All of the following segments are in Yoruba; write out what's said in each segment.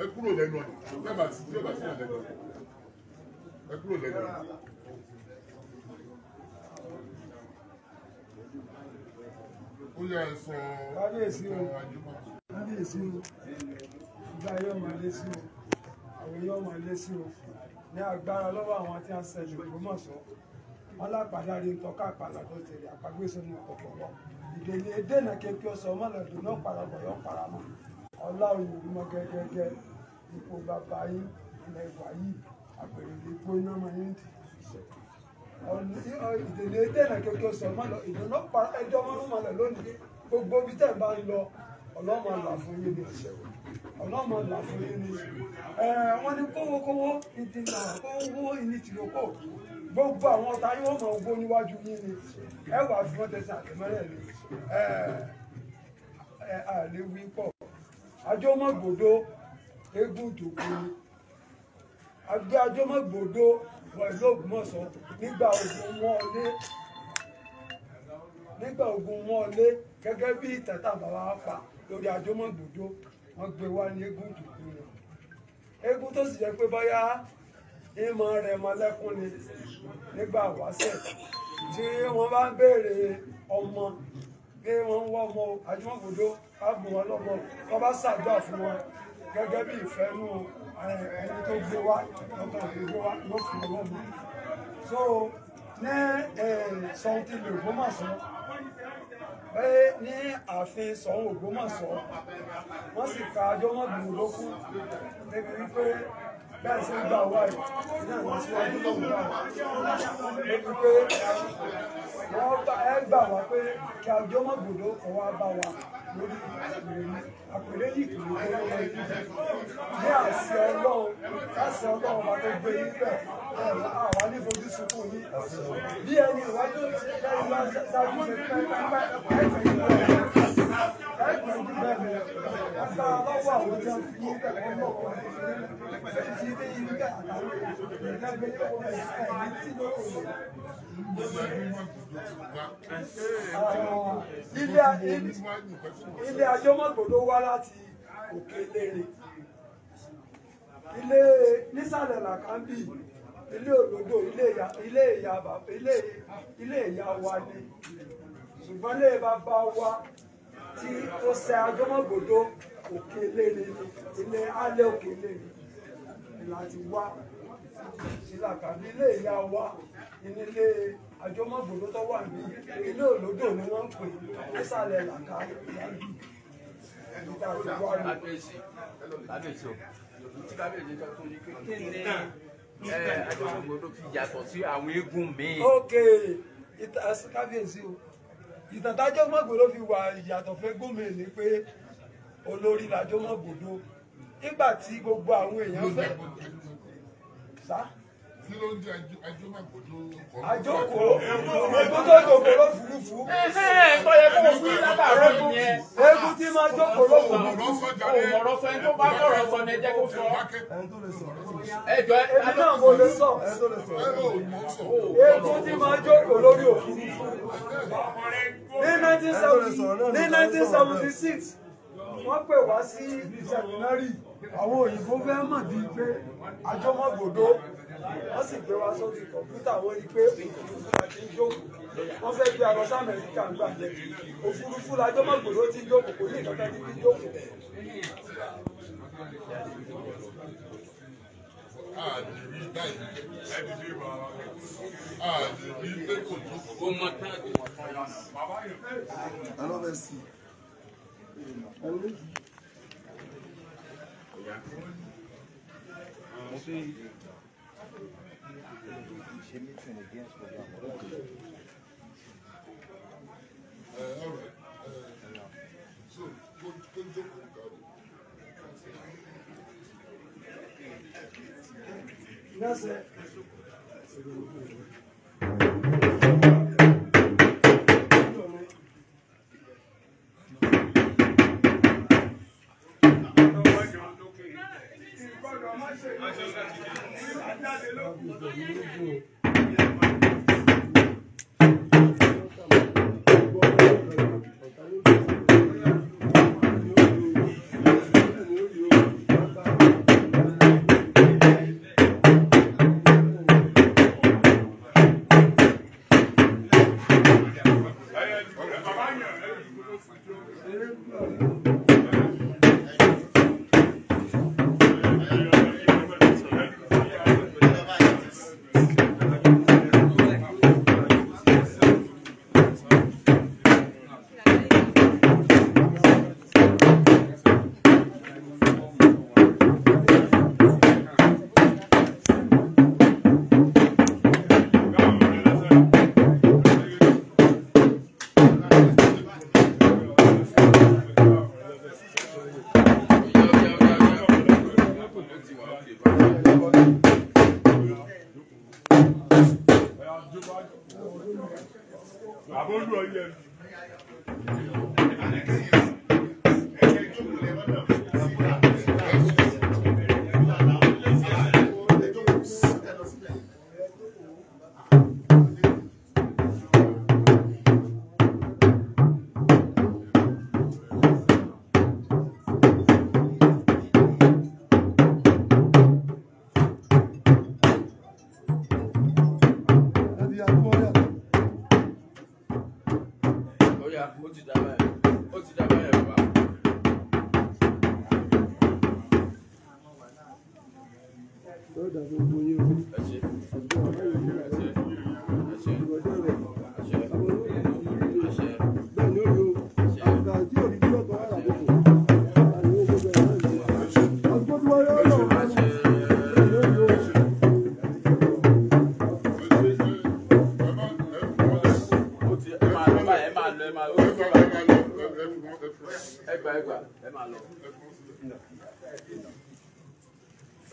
ẹ kúrò lẹ́nu ọ̀nà ẹ bá sí lẹ́nu ọ̀nà ẹ kúrò lẹ́nu ọ̀nà. ó yẹ ẹ sọ kábíyèsí o kábíyèsí o ìgbà yóò máa lé sí o àwọn yóò máa lé sí o ní agbára lọ́wọ́ àwọn tí a ń ṣẹlẹ̀ Ògbómọ̀ṣọ́ wọn lápàdáre ń tọ́ka àpàlà tó tẹ̀lé àpagbèsè ní ọ̀pọ̀lọpọ̀ ìdèlè dènà kékeré ọ̀sẹ̀ ọmọlẹ́dùn náà parapọ̀ yọ̀ paramọ́ ọlá òyìnbó gẹ́gẹ́ ipò bàbá yín ilẹ̀ ìwà yìí àpèrè ipò iná máa ń tì ìdèlè dènà kékeré ọ̀sẹ̀ ọmọlẹ́dùn ìdùnnú ẹjọ́ mọ́númọ́lẹ̀ lónìí gbogbo ibi tẹ̀ bá ń lọ ọlọ́mọ là fún yín ní ọlọ́mọ là fún yín ní wọ́n ní kówókówó ìdìnnà kówó ìnìtìlókò gbogbo àwọn ọ̀tá yóò mọ̀ ogbó níwájú yín ni ẹ wà fún wọn tẹsán àtẹmẹ́rẹ̀ ni àléwí pọ̀ Ajomogbodo eégún ìjòkó àgbẹ̀ Ajomogbodo wọ ìlú Ògbómọ̀ṣọ́ nígbà ogun wọlé gẹ́gẹ́ bí ìtẹ̀tà bàbá wa pa lórí Ajomogbodo wọ́n gbé wá ní eégún ìjòkó rẹ̀ eégún tó sì jẹ́ pé bóyá ìmọ̀ rẹ̀ mọ́lẹ́kún ni nígbà wáṣẹ̀ tí wọ́n bá ń béèrè ọmọ pé wọ́n ń wá ọmọ Ajomogbodo káàbù wọn lọ́mọ wọ́n bá ṣàdúrà fún wọn gẹ́gẹ́ bí ìfẹ́nú ẹni tó gbé wá ọkàn tó gbé wá ló fún wọn lọ́mọ. So ní sọ́ńtì lè Ògbómọ̀ṣọ́ pé ní ààfin Ṣọ̀ún Ògbómọ̀ṣọ́ wọ́n sì ka Ajomogbodo lókù débi wípé bẹ́ẹ̀ sí gbà wá yìí ní àwọn síwájú lòun gbà wá débi pé ẹ gbà wá pé kí Ajomogbodo kọ́ wá bá wa lórí ìròyìn àpèrè yìí kìí kó lọ́wọ́ yìí ní àṣẹ Ọlọ́run bá tó gbé yín bẹ̀ àwa ní fojú sunkún yín bí ẹni ìwájú lẹ́yìn wá ṣáájú ṣe pẹ́ẹ́pẹ́ ẹgbẹ́ yìí bẹ̀rẹ̀ agbára lọ́wọ́ àwọn tí wọ́n fi yín bẹ̀ wọ́n lọ́wọ́ ti ilé yín bẹ̀ àtàwọn ìlẹ́gbẹ́ yóò wọ́n bẹ̀ ẹ̀mí tí ló kò lè. Ilé Ajomogbodo wá láti òkè lérè ilé nísàlẹ̀ làkàmbì ilé òdòdó ilé ìyá wa ni ṣùgbọ́n ilé bàbá wa tí ó ṣe Ajomogbodo òkè lérè ilé alẹ́ òkè lérè láti wá sí làkàmbì ilé ìyá wa ilé Ajomogbodo tó wà ní ilé òdòdó ni wọ́n ń pè nísàlẹ̀ làkàmbì Ajomogbodo fi yàtọ̀ sí àwọn eégún míì. Ok, kábíyèsí o. Ìtàn t'Ajomogbodo fi wà ìyàtọ̀ fún eégún míì ni pé olórí l'Ajomogbodo. Nígbà tí gbogbo àwọn èèyàn fẹ́. Sá. Kí ló ń jẹ́ Ajomogbodo? Àjókòó. Eégún tó jókòó lófurufú. Ẹ̀kọ́ yẹ kó o fún látàárọ̀ nìyẹn. Eégún tí máa jókòó lófurufú. Ọ̀rọ̀ sọ ẹni tó bá bọ̀rọ̀ sọ ni ẹ jẹ́ kó sọ. Ẹjọ́ èmi náà mo lè sọ. Eégún tí máa jókòó lórí òfurufú. Ní 1976, wọ́n pè wá sí sẹ̀mínárì. Àwọn òyìnbó fẹ́ mọ̀ bí pé Ajomogbodo wọ́n sì gbé wá sórí kọ̀ǹpútà wọ́n rí pé òfurufú la ti ń jókòó wọ́n fẹ́ gbé arọ sí Amẹ́ríkà nígbà jẹ́ òfurufú l'Ajomogbodo ti ń jókòó kò ní ìkankan ní ti jókòó. That's it.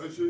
Ẹ ṣe